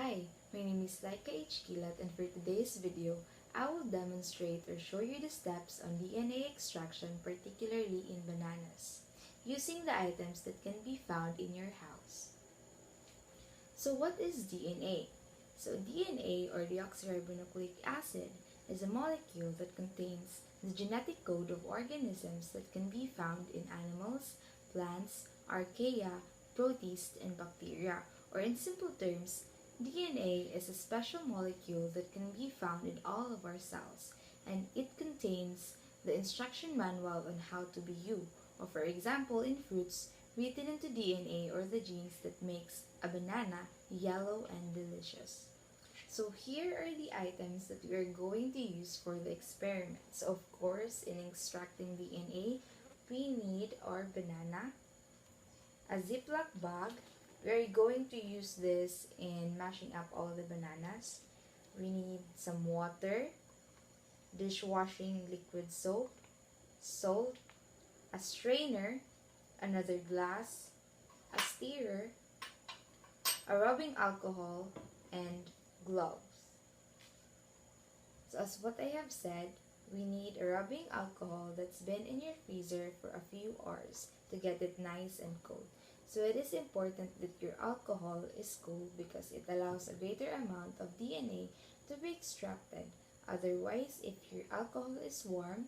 Hi, my name is Lyka Quilat, and for today's video, I will demonstrate or show you the steps on DNA extraction, particularly in bananas, using the items that can be found in your house. So what is DNA? So DNA, or deoxyribonucleic acid, is a molecule that contains the genetic code of organisms that can be found in animals, plants, archaea, protists, and bacteria. Or in simple terms, DNA is a special molecule that can be found in all of our cells, and it contains the instruction manual on how to be you, or for example in fruits, written into DNA or the genes that makes a banana yellow and delicious. So here are the items that we are going to use for the experiments. Of course, in extracting DNA, we need our banana, a Ziploc bag. We are going to use this in mashing up all the bananas. We need some water, dishwashing liquid soap, salt, a strainer, another glass, a stirrer, a rubbing alcohol, and gloves. So as what I have said, we need a rubbing alcohol that's been in your freezer for a few hours to get it nice and cold. So it is important that your alcohol is cold because it allows a greater amount of DNA to be extracted. Otherwise, if your alcohol is warm,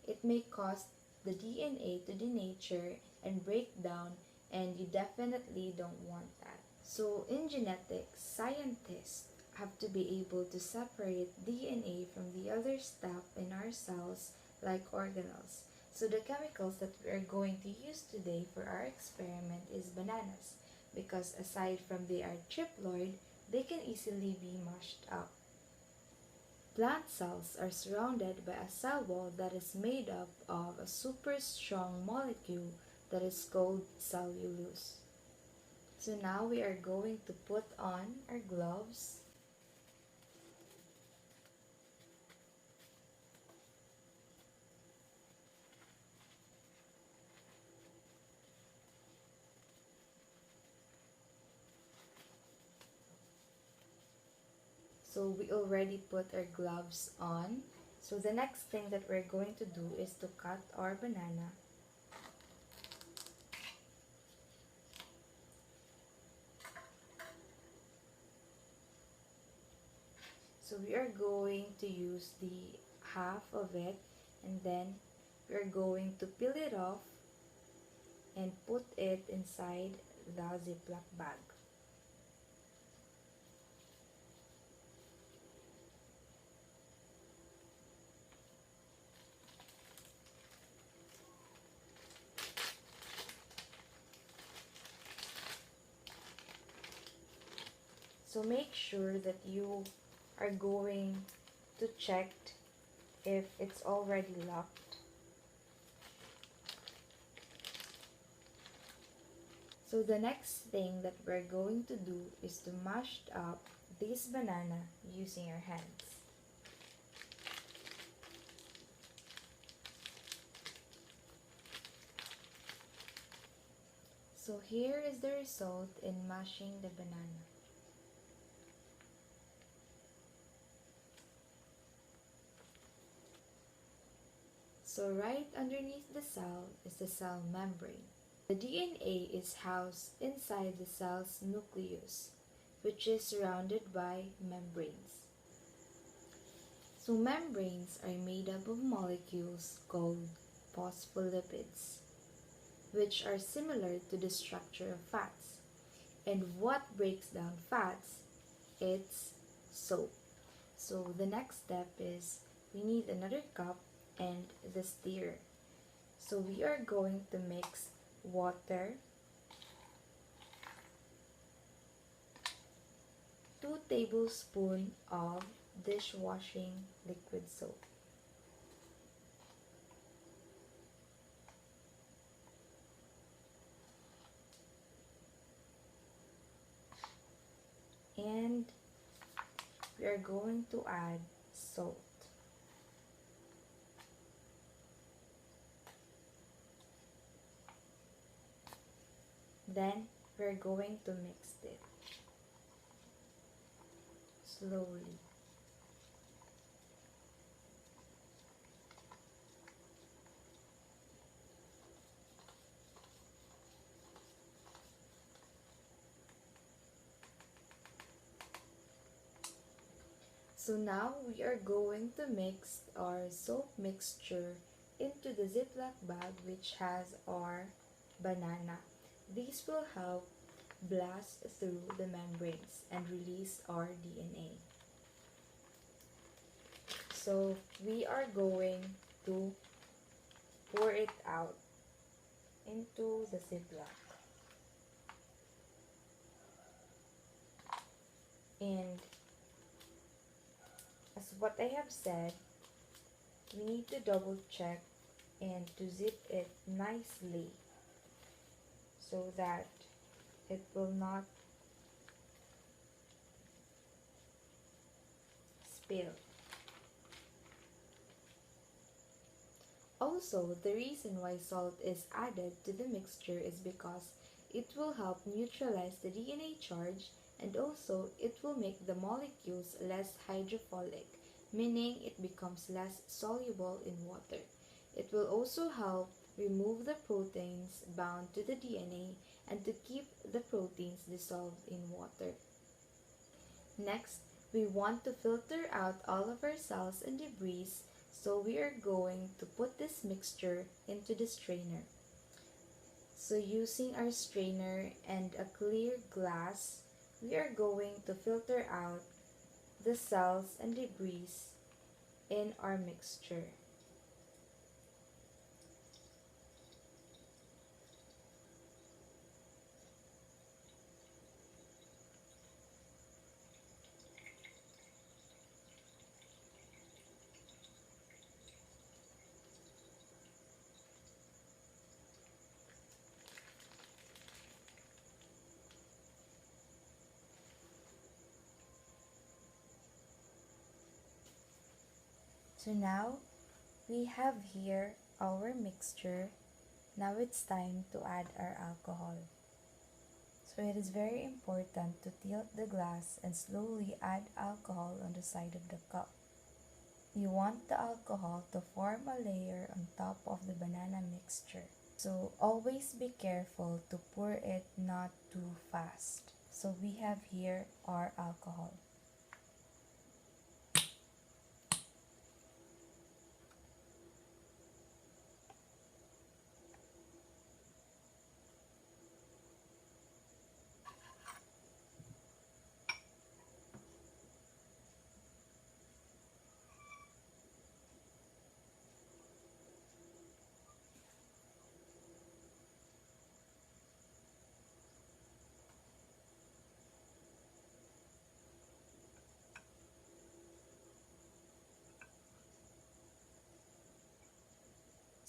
it may cause the DNA to denature and break down, and you definitely don't want that. So in genetics, scientists have to be able to separate DNA from the other stuff in our cells like organelles. So the chemicals that we are going to use today for our experiment is bananas, because aside from they are triploid, they can easily be mashed up. Plant cells are surrounded by a cell wall that is made up of a super strong molecule that is called cellulose. So now we are going to put on our gloves. So we already put our gloves on. So the next thing that we're going to do is to cut our banana. So we are going to use the half of it, and then we're going to peel it off and put it inside the Ziploc bag. So make sure that you are going to check if it's already locked. So the next thing that we're going to do is to mash up this banana using our hands. So here is the result in mashing the banana. So right underneath the cell is the cell membrane. The DNA is housed inside the cell's nucleus, which is surrounded by membranes. So membranes are made up of molecules called phospholipids, which are similar to the structure of fats. And what breaks down fats? It's soap. So the next step is we need another cup and the stirrer. So we are going to mix water, 2 tablespoons of dishwashing liquid soap, and we are going to add salt. Then we're going to mix it. slowly. So now we are going to mix our soap mixture into the Ziploc bag which has our banana. These will help blast through the membranes and release our DNA. So we are going to pour it out into the Ziploc. And as what I have said, we need to double check and to zip it nicely so that it will not spill. Also, the reason why salt is added to the mixture is because it will help neutralize the DNA charge, and also it will make the molecules less hydrophilic, meaning it becomes less soluble in water. It will also help remove the proteins bound to the DNA and to keep the proteins dissolved in water. Next, we want to filter out all of our cells and debris, so we are going to put this mixture into the strainer. So using our strainer and a clear glass, we are going to filter out the cells and debris in our mixture. So now we have here our mixture. Now it's time to add our alcohol. So it is very important to tilt the glass and slowly add alcohol on the side of the cup. You want the alcohol to form a layer on top of the banana mixture. So always be careful to pour it not too fast. So we have here our alcohol.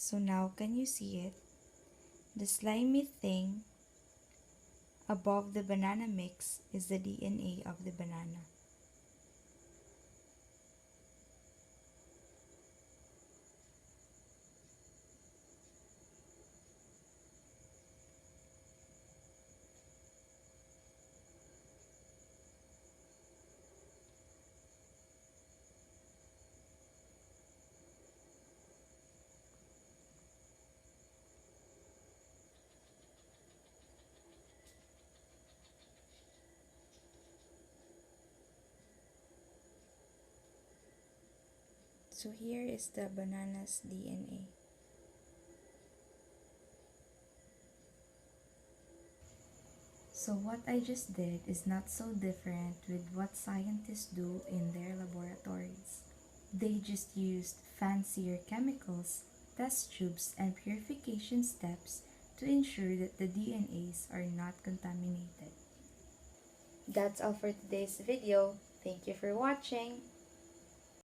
So now can you see it? The slimy thing above the banana mix is the DNA of the banana. So here is the banana's DNA. So what I just did is not so different with what scientists do in their laboratories. They just used fancier chemicals, test tubes, and purification steps to ensure that the DNAs are not contaminated. That's all for today's video. Thank you for watching.